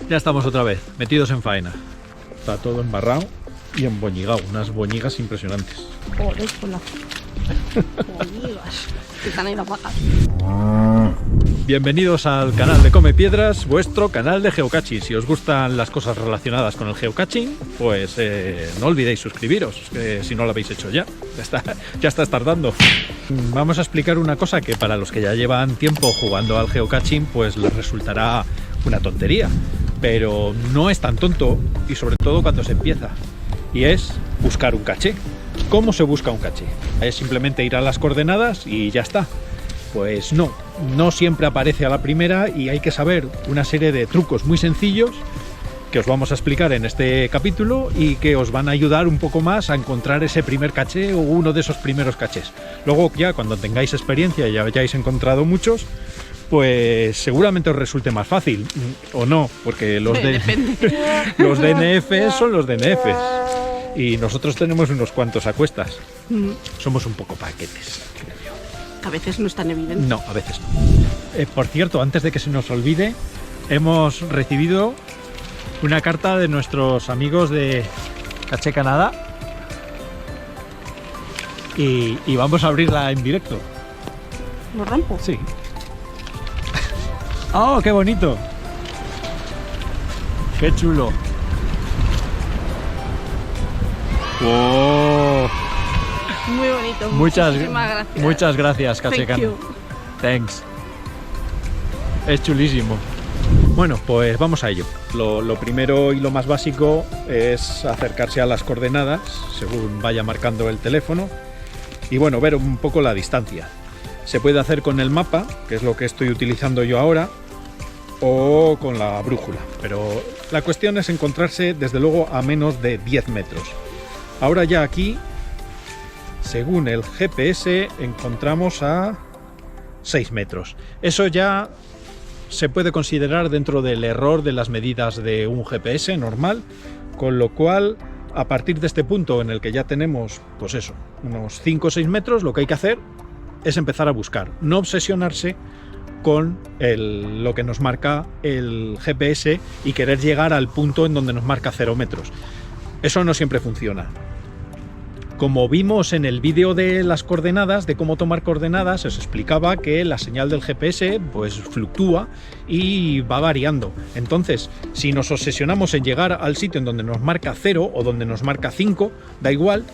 Ya estamos otra vez, metidos en faena. Está todo embarrado y emboñigado, unas boñigas impresionantes. Joder, con las boñigas que están ahí las vacas. Bienvenidos al canal de Come Piedras, vuestro canal de geocaching. Si os gustan las cosas relacionadas con el geocaching, pues no olvidéis suscribiros, que si no lo habéis hecho ya está tardando. Vamos a explicar una cosa que para los que ya llevan tiempo jugando al geocaching, pues les resultará una tontería, pero no es tan tonto, y sobre todo cuando se empieza, y es buscar un caché. ¿Cómo se busca un caché? Es simplemente ir a las coordenadas y ya está. Pues no siempre aparece a la primera y hay que saber una serie de trucos muy sencillos que os vamos a explicar en este capítulo y que os van a ayudar un poco más a encontrar ese primer caché o uno de esos primeros cachés. Luego ya cuando tengáis experiencia y ya hayáis encontrado muchos, pues seguramente os resulte más fácil, o no, porque los DNF son los DNFs y nosotros tenemos unos cuantos a cuestas. Somos un poco paquetes, creo yo. A veces no es tan evidente. No, a veces no. Por cierto, antes de que se nos olvide, hemos recibido una carta de nuestros amigos de Caché Canadá y vamos a abrirla en directo. ¿Lo rompo? Sí. ¡Oh, qué bonito! ¡Qué chulo! ¡Wow! Muy bonito. Muchas gracias, Caché Canadá. Thanks. Es chulísimo. Bueno, pues vamos a ello. Lo primero y lo más básico es acercarse a las coordenadas según vaya marcando el teléfono y bueno, ver un poco la distancia. Se puede hacer con el mapa, que es lo que estoy utilizando yo ahora, o con la brújula, pero la cuestión es encontrarse desde luego a menos de 10 metros. Ahora ya aquí, según el GPS, encontramos a 6 metros. Eso ya se puede considerar dentro del error de las medidas de un GPS normal, con lo cual a partir de este punto en el que ya tenemos, pues eso, unos 5 o 6 metros, lo que hay que hacer es empezar a buscar, no obsesionarse con lo que nos marca el GPS y querer llegar al punto en donde nos marca 0 metros. Eso no siempre funciona. Como vimos en el vídeo de las coordenadas, de cómo tomar coordenadas, os explicaba que la señal del GPS pues fluctúa y va variando. Entonces, si nos obsesionamos en llegar al sitio en donde nos marca 0 o donde nos marca 5, da igual,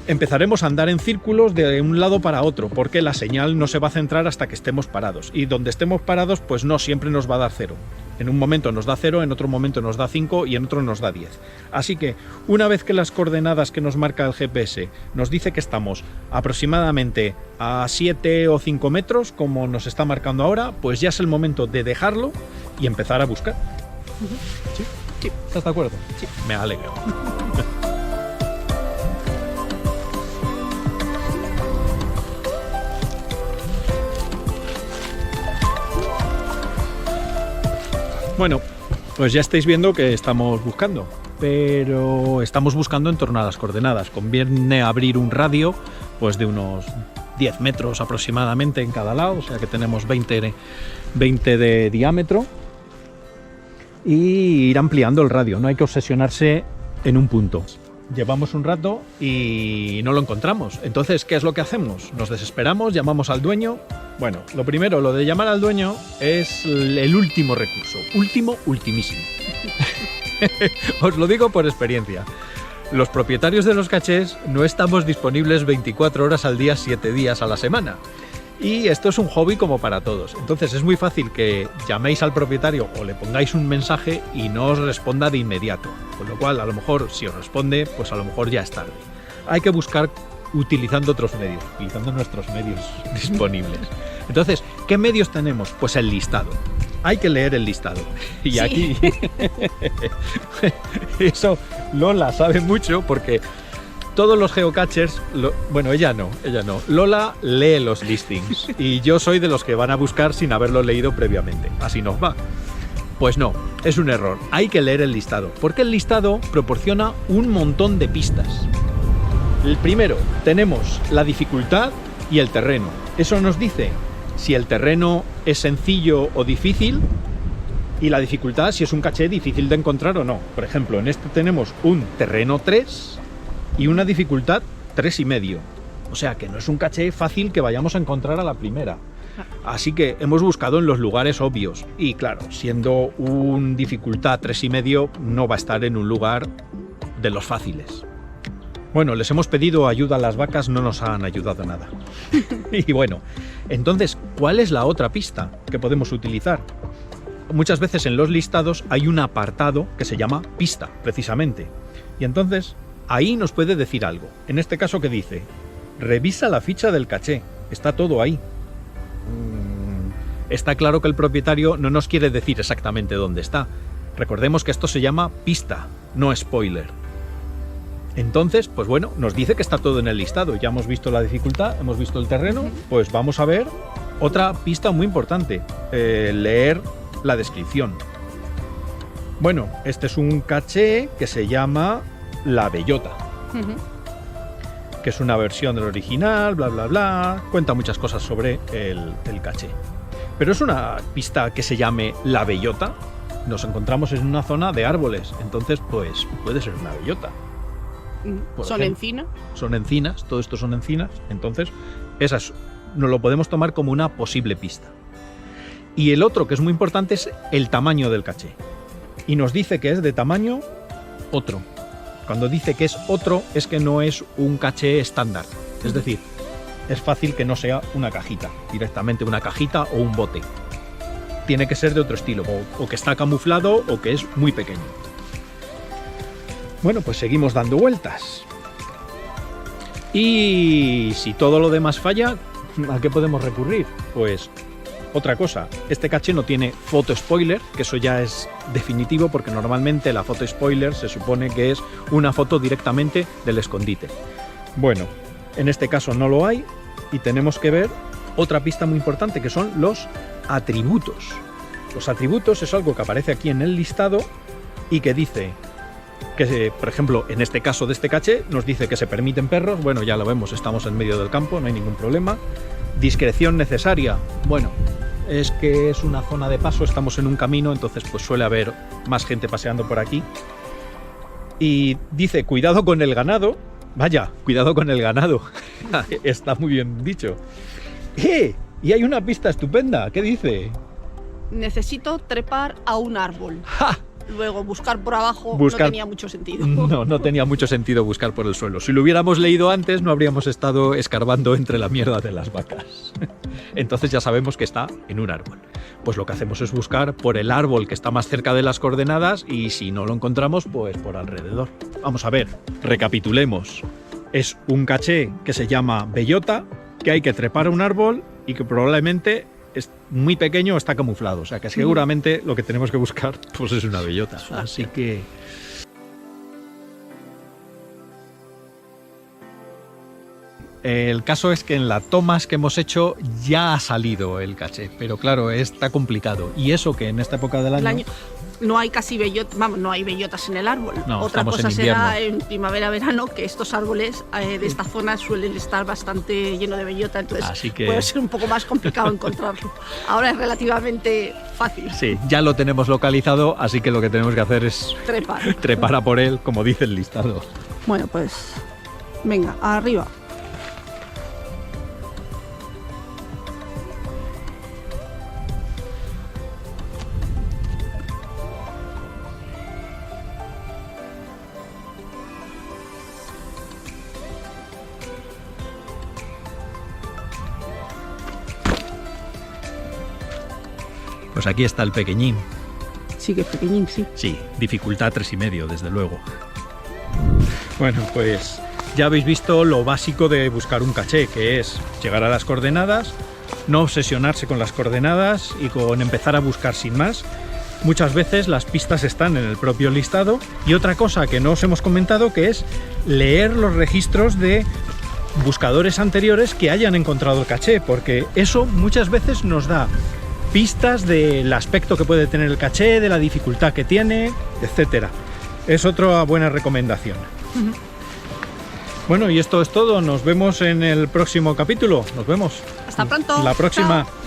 empezaremos a andar en círculos de un lado para otro, porque la señal no se va a centrar hasta que estemos parados. Y donde estemos parados, pues no siempre nos va a dar 0. En un momento nos da 0, en otro momento nos da 5 y en otro nos da 10. Así que una vez que las coordenadas que nos marca el GPS nos dice que estamos aproximadamente a 7 o 5 metros, como nos está marcando ahora, pues ya es el momento de dejarlo y empezar a buscar. ¿Sí? Sí. ¿Estás de acuerdo? Sí. Me alegro. Bueno, pues ya estáis viendo que estamos buscando, pero estamos buscando en torno a las coordenadas. Conviene abrir un radio pues de unos 10 metros aproximadamente en cada lado, o sea que tenemos 20 de diámetro, y ir ampliando el radio. No hay que obsesionarse en un punto. Llevamos un rato y no lo encontramos. Entonces, ¿qué es lo que hacemos? ¿Nos desesperamos? ¿Llamamos al dueño? Bueno, lo primero, lo de llamar al dueño es el último recurso. Ultimísimo. Os lo digo por experiencia. Los propietarios de los cachés no estamos disponibles 24 horas al día, 7 días a la semana. Y esto es un hobby como para todos. Entonces es muy fácil que llaméis al propietario o le pongáis un mensaje y no os responda de inmediato. Con lo cual, a lo mejor, si os responde, pues a lo mejor ya es tarde. Hay que buscar utilizando otros medios, utilizando nuestros medios disponibles. Entonces, ¿qué medios tenemos? Pues el listado. Hay que leer el listado. Y sí. Aquí... Eso Lola sabe mucho porque... Todos los geocachers, bueno, ella no, Lola lee los listings y yo soy de los que van a buscar sin haberlo leído previamente, así nos va. Pues no, es un error, hay que leer el listado, porque el listado proporciona un montón de pistas. El primero, tenemos la dificultad y el terreno. Eso nos dice si el terreno es sencillo o difícil, Y la dificultad, si es un caché difícil de encontrar o no. Por ejemplo, en este tenemos un terreno 3 y una dificultad 3,5. O sea que no es un caché fácil que vayamos a encontrar a la primera. Así que hemos buscado en los lugares obvios. Y claro, siendo un dificultad 3,5, no va a estar en un lugar de los fáciles. Bueno, les hemos pedido ayuda a las vacas, no nos han ayudado nada. Y bueno, entonces, ¿cuál es la otra pista que podemos utilizar? Muchas veces en los listados hay un apartado que se llama pista, precisamente. Y entonces, ahí nos puede decir algo. En este caso, ¿qué dice? Revisa la ficha del caché. Está todo ahí. Está claro que el propietario no nos quiere decir exactamente dónde está. Recordemos que esto se llama pista, no spoiler. Entonces, pues bueno, nos dice que está todo en el listado. Ya hemos visto la dificultad, hemos visto el terreno. Pues vamos a ver otra pista muy importante. Leer la descripción. Bueno, este es un caché que se llama La Bellota, que es una versión del original, bla bla bla, cuenta muchas cosas sobre el caché. Pero es una pista que se llame La Bellota. Nos encontramos en una zona de árboles, entonces pues puede ser una bellota. ¿Son encinas? Son encinas, todo esto son encinas, entonces esas nos lo podemos tomar como una posible pista. Y el otro, que es muy importante, es el tamaño del caché. Y nos dice que es de tamaño otro. Cuando dice que es otro, es que no es un caché estándar. Es decir, es fácil que no sea una cajita, directamente una cajita o un bote. Tiene que ser de otro estilo, o que está camuflado o que es muy pequeño. Bueno, pues seguimos dando vueltas. Y si todo lo demás falla, ¿a qué podemos recurrir? Pues otra cosa, este caché no tiene foto spoiler, que eso ya es definitivo porque normalmente la foto spoiler se supone que es una foto directamente del escondite. Bueno, en este caso no lo hay y tenemos que ver otra pista muy importante que son los atributos. Los atributos es algo que aparece aquí en el listado y que dice que, por ejemplo, en este caso de este caché nos dice que se permiten perros. Bueno, ya lo vemos, estamos en medio del campo, no hay ningún problema. Discreción necesaria. Bueno, es que es una zona de paso, estamos en un camino, entonces pues suele haber más gente paseando por aquí. Y dice, cuidado con el ganado. Vaya, cuidado con el ganado. Está muy bien dicho. Y hay una pista estupenda. ¿Qué dice? Necesito trepar a un árbol. ¡Ja! Luego buscar por abajo no tenía mucho sentido. No tenía mucho sentido buscar por el suelo. Si lo hubiéramos leído antes, no habríamos estado escarbando entre la mierda de las vacas. Entonces ya sabemos que está en un árbol. Pues lo que hacemos es buscar por el árbol que está más cerca de las coordenadas y si no lo encontramos, pues por alrededor. Vamos a ver, recapitulemos. Es un caché que se llama bellota, que hay que trepar a un árbol y que probablemente es muy pequeño o está camuflado. O sea que seguramente lo que tenemos que buscar pues es una bellota. Así que... El caso es que en las tomas que hemos hecho ya ha salido el caché, pero claro, está complicado. Y eso que en esta época del año no hay casi bellotas, vamos, no hay bellotas en el árbol. No, otra cosa será en primavera-verano, que estos árboles de esta zona suelen estar bastante llenos de bellota, entonces así que... puede ser un poco más complicado encontrarlo. Ahora es relativamente fácil. Sí, ya lo tenemos localizado, así que lo que tenemos que hacer es trepar a por él, como dice el listado. Bueno, pues venga, arriba. Pues aquí está el pequeñín. Sí, que es pequeñín, sí. Sí, dificultad 3,5, desde luego. Bueno, pues ya habéis visto lo básico de buscar un caché, que es llegar a las coordenadas, no obsesionarse con las coordenadas y con empezar a buscar sin más. Muchas veces las pistas están en el propio listado. Y otra cosa que no os hemos comentado, que es leer los registros de buscadores anteriores que hayan encontrado el caché, porque eso muchas veces nos da pistas del aspecto que puede tener el caché, de la dificultad que tiene, etcétera. Es otra buena recomendación. Bueno, y esto es todo. Nos vemos en el próximo capítulo. Nos vemos. Hasta pronto. La próxima. Chao.